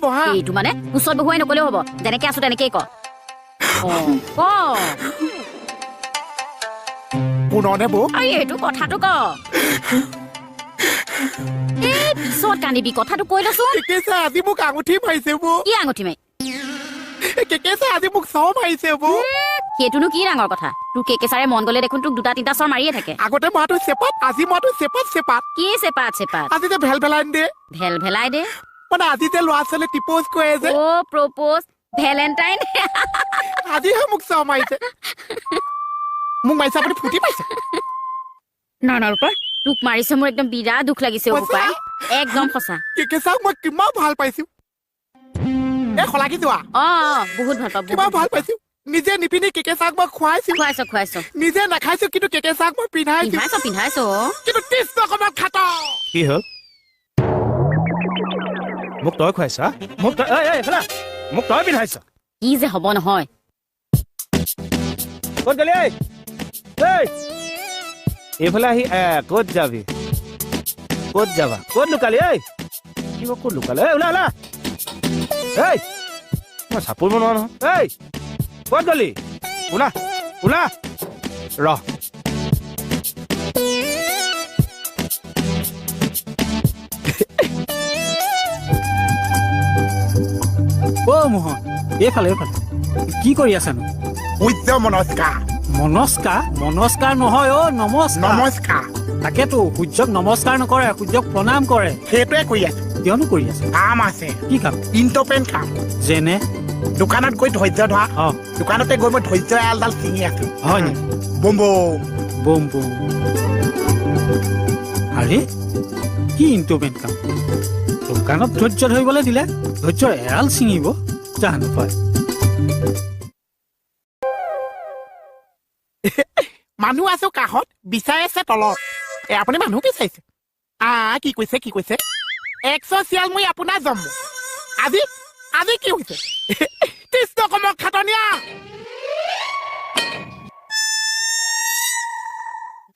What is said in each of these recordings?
বহা এইটো মানে ওচৰত বহুৱাই নকলেও হ'ব যেনেকে আছো তেনেকেই ক ক পুনৰনে বৌ এইটো কথাটো ক এই পিছত কান্দিবি কথাটো কৈ লচোন কেকেচা আজি মোক আঙুঠি মাৰিছে বৌ কি আঙুঠি মাৰি কেকেচা আজি মোক চৰ মাৰিছে বৌ সেইটোনো কি ডাঙৰ কথা তোৰ কেকেচাৰে মন গলে দেখোন তোক দুটা তিনিটা চৰ মাৰিয়ে থাকে আগতে মাতো চেপাত আজি মাতো চেপাত কি চেপাত আজি যে ভেলাই দে ভেলাই দে মানে আজি যে ল'ৰা ছোৱালী টিপ'জ কৰে যে প্ৰপ'জ ভেলেণ্টাইন আজিহে মোক চৰ মাৰিছে মোক মাৰিছে আপুনি ফুটি পাইছে নৰূপা তোক মাৰিছে মোৰ একদম বিৰাট দুখ লাগিছে উপায় একদম সঁচা কেকেচাক মই কিমান ভাল পাইছো এই খলাকি যোৱা বহুত ভাল পাব কিমান ভাল পাইছো নিজে নিপিন্ধি কেকেচাক মই খুৱাইছো নিজে নাখাইছো কিন্তু কেকেচাক মই পিন্ধাইছো কিন্তু টেষ্ট অকমান খাত কি হ'ল মোক তই খুৱাইছা মোক তই পিন্ধাইছ কি যে হ'ব নহয় ক'ত গলি এইফালে আহি ক'ত যাবি ক'ত যাবা ক'ত লুকালি কিবা ক'ত লুকালে ওলা মই চাপৰিব নোৱাৰো নহয় ক'ত গলি ওলা ৰহ মোহন এইফালে কি কৰি আছানো সূৰ্য নমস্কাৰ নহয় নমস্কাৰ তাকেতো সূৰ্যক নমস্কাৰ নকৰে সূৰ্যক প্ৰণাম কৰে সেইটোৱে কৰি আছে কিয়নো কৰি আছে কাম আছে কি কাম ইণ্টপেন কাম যেনে দোকানত গৈ ধৈৰ্য ধৰা দোকানতে গৈ মই ধৈৰ্য এলডাল ছিঙি আছো হয় নি বম আৰে কি ইণ্টপেন কাম দোকানত ধৈৰ্য ধৰিবলৈ দিলে ধৈৰ্যৰ এৰাল ছিঙিব জানো পায় মানুহ আছো কাষত বিচাৰি আছে তলত আপুনি মানুহ বিচাৰিছে কি কৈছে 100 চিয়াল মই আপোনাৰ জন্ম আজি কি হৈছে কৃষ্ণ কমক খাটনীয়া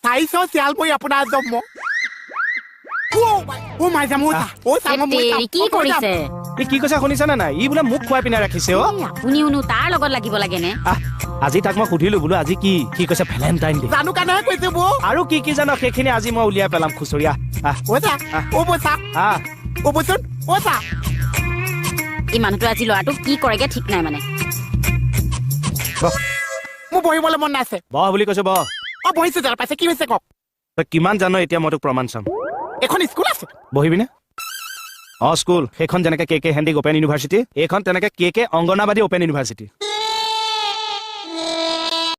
400 চিয়াল মই আপোনাৰ জন্ম কি কৰিছে কি কৈছে শুনিছানে নাই ই বোলে মোক খুৱাই পিনে ৰাখিছে আপুনিওনো তাৰ লগত লাগিব লাগে নে আজি তাক মই সুধিলো বোলো আজি কি কৈছে ভেলেণ্টাইন ডে জানো কাৰণেহে কৈছে বৌ আৰু কি জানো সেইখিনি আজি মই উলিয়াই পেলাম খুচৰীয়া এই মানুহটো আজি ল'ৰাটো কি কৰেগে ঠিক নাই মানে মোৰ বহিবলৈ মন নাছে বহ বুলি কৈছো বহ বহিছো যাৰ পাইছে কি হৈছে কওক তই কিমান জানো এতিয়া মই তোক প্ৰমাণ চাম এখন স্কুল আছে বহিবিনে স্কুল সেইখন যেনেকে কে হেণ্ডিক অপেন ইউনিভাৰ্চিটি এইখন তেনেকে কে অংগনাবাদী অপেন ইউনিভাৰ্চিটি